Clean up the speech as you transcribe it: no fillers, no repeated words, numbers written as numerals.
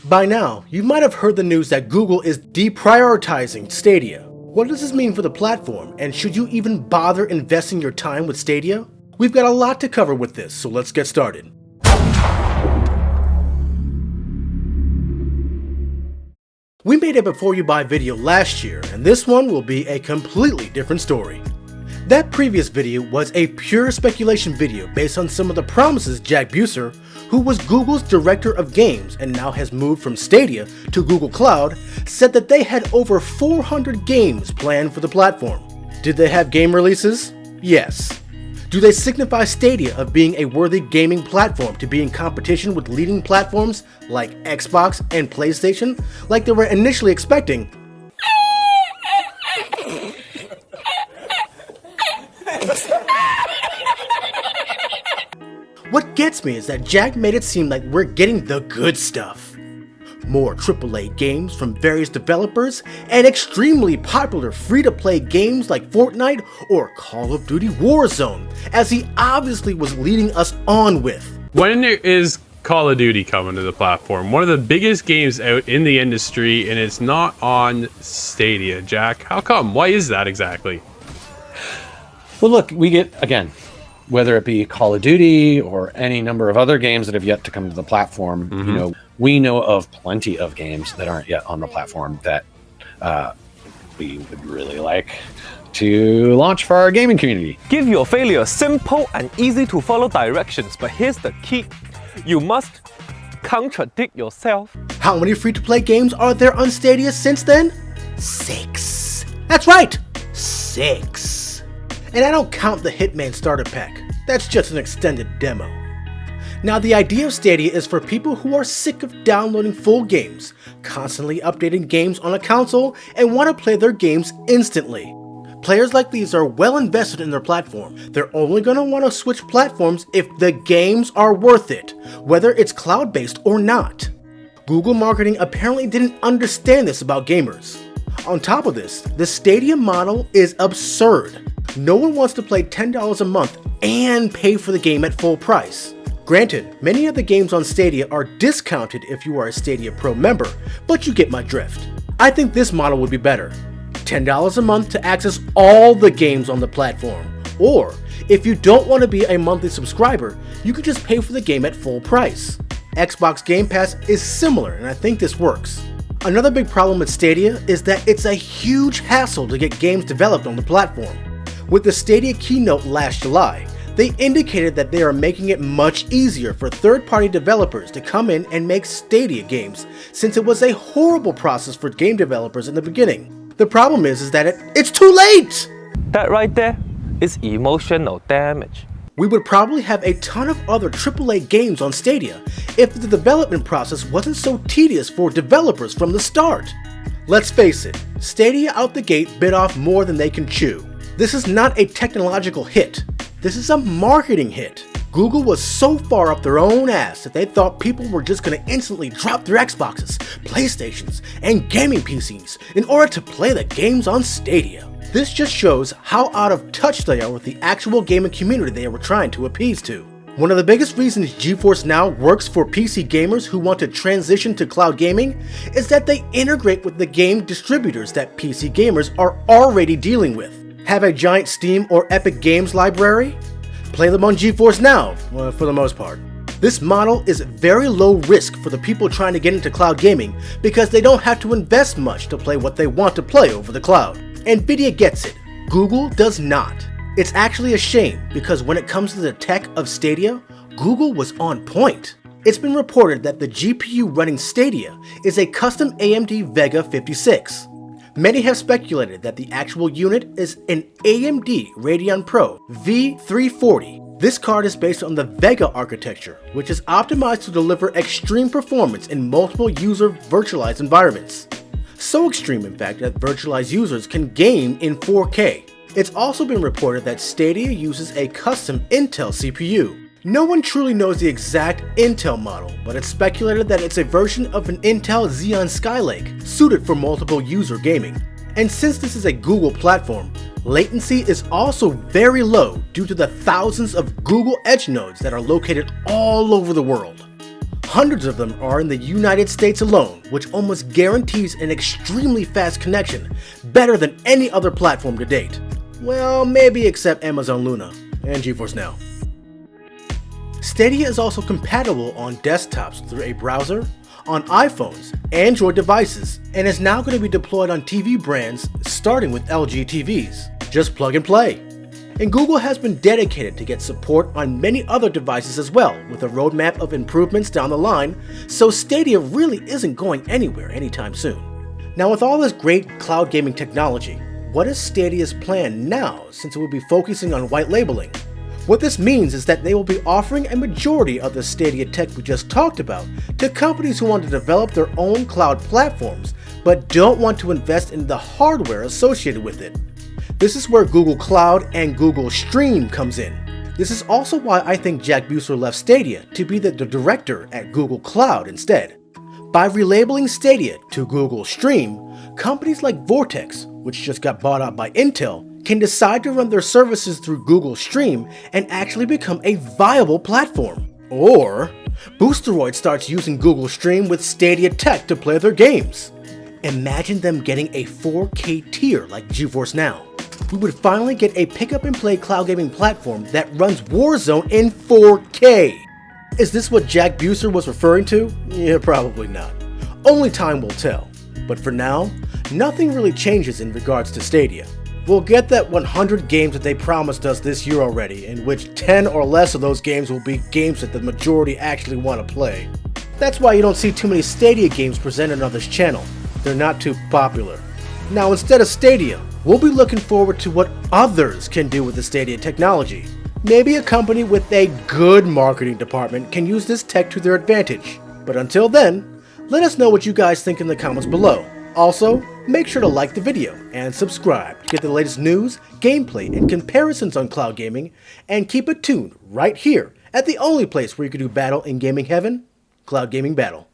By now, you might have heard the news that Google is deprioritizing Stadia. What does this mean for the platform, and should you even bother investing your time with Stadia? We've got a lot to cover with this, so let's get started. We made a before you buy video last year, and this one will be a completely different story. That previous video was a pure speculation video based on some of the promises Jack Buser, who was Google's director of games and now has moved from Stadia to Google Cloud, said that they had over 400 games planned for the platform. Did they have game releases? Yes. Do they signify Stadia of being a worthy gaming platform to be in competition with leading platforms like Xbox and PlayStation, like they were initially expecting? What gets me is that Jack made it seem like we're getting the good stuff. More AAA games from various developers and extremely popular free-to-play games like Fortnite or Call of Duty Warzone, as he obviously was leading us on with. When is Call of Duty coming to the platform? One of the biggest games out in the industry, and it's not on Stadia. Jack, how come? Why is that exactly? Well, look, we get, again, whether it be Call of Duty or any number of other games that have yet to come to the platform, we know of plenty of games that aren't yet on the platform that we would really like to launch for our gaming community. Give your failure simple and easy to follow directions, but here's the key. You must contradict yourself. How many free-to-play games are there on Stadia since then? 6. That's right, 6. And I don't count the Hitman starter pack. That's just an extended demo. Now, the idea of Stadia is for people who are sick of downloading full games, constantly updating games on a console, and want to play their games instantly. Players like these are well invested in their platform. They're only going to want to switch platforms if the games are worth it, whether it's cloud-based or not. Google marketing apparently didn't understand this about gamers. On top of this, the Stadia model is absurd. No one wants to play $10 a month and pay for the game at full price. Granted, many of the games on Stadia are discounted if you are a Stadia Pro member, but you get my drift. I think this model would be better. $10 a month to access all the games on the platform. Or, if you don't want to be a monthly subscriber, you can just pay for the game at full price. Xbox Game Pass is similar, and I think this works. Another big problem with Stadia is that it's a huge hassle to get games developed on the platform. With the Stadia keynote last July, they indicated that they are making it much easier for third-party developers to come in and make Stadia games, since it was a horrible process for game developers in the beginning. The problem is that it's too late! That right there is emotional damage. We would probably have a ton of other AAA games on Stadia if the development process wasn't so tedious for developers from the start. Let's face it, Stadia out the gate bit off more than they can chew. This is not a technological hit. This is a marketing hit. Google was so far up their own ass that they thought people were just going to instantly drop their Xboxes, PlayStations, and gaming PCs in order to play the games on Stadia. This just shows how out of touch they are with the actual gaming community they were trying to appease to. One of the biggest reasons GeForce Now works for PC gamers who want to transition to cloud gaming is that they integrate with the game distributors that PC gamers are already dealing with. Have a giant Steam or Epic Games library? Play them on GeForce Now, for the most part. This model is very low risk for the people trying to get into cloud gaming because they don't have to invest much to play what they want to play over the cloud. Nvidia gets it, Google does not. It's actually a shame because when it comes to the tech of Stadia, Google was on point. It's been reported that the GPU running Stadia is a custom AMD Vega 56. Many have speculated that the actual unit is an AMD Radeon Pro V340. This card is based on the Vega architecture, which is optimized to deliver extreme performance in multiple user virtualized environments. So extreme, in fact, that virtualized users can game in 4K. It's also been reported that Stadia uses a custom Intel CPU. No one truly knows the exact Intel model, but it's speculated that it's a version of an Intel Xeon Skylake, suited for multiple user gaming. And since this is a Google platform, latency is also very low due to the thousands of Google Edge nodes that are located all over the world. Hundreds of them are in the United States alone, which almost guarantees an extremely fast connection, better than any other platform to date. Well, maybe except Amazon Luna and GeForce Now. Stadia is also compatible on desktops through a browser, on iPhones, Android devices, and is now going to be deployed on TV brands starting with LG TVs. Just plug and play. And Google has been dedicated to get support on many other devices as well, with a roadmap of improvements down the line, so Stadia really isn't going anywhere anytime soon. Now with all this great cloud gaming technology, what is Stadia's plan now since it will be focusing on white labeling? What this means is that they will be offering a majority of the Stadia tech we just talked about to companies who want to develop their own cloud platforms but don't want to invest in the hardware associated with it. This is where Google Cloud and Google Stream comes in. This is also why I think Jack Buser left Stadia to be the director at Google Cloud instead. By relabeling Stadia to Google Stream, companies like Vortex, which just got bought out by Intel, can decide to run their services through Google Stream and actually become a viable platform. Or, Boosteroid starts using Google Stream with Stadia tech to play their games. Imagine them getting a 4K tier like GeForce Now. We would finally get a pick-up-and-play cloud gaming platform that runs Warzone in 4K. Is this what Jack Buser was referring to? Yeah, probably not. Only time will tell. But for now, nothing really changes in regards to Stadia. We'll get that 100 games that they promised us this year already, in which 10 or less of those games will be games that the majority actually want to play. That's why you don't see too many Stadia games presented on this channel. They're not too popular. Now instead of Stadia, we'll be looking forward to what others can do with the Stadia technology. Maybe a company with a good marketing department can use this tech to their advantage. But until then, let us know what you guys think in the comments below. Also, make sure to like the video and subscribe to get the latest news, gameplay, and comparisons on cloud gaming, and keep it tuned right here at the only place where you can do battle in gaming heaven, Cloud Gaming Battle.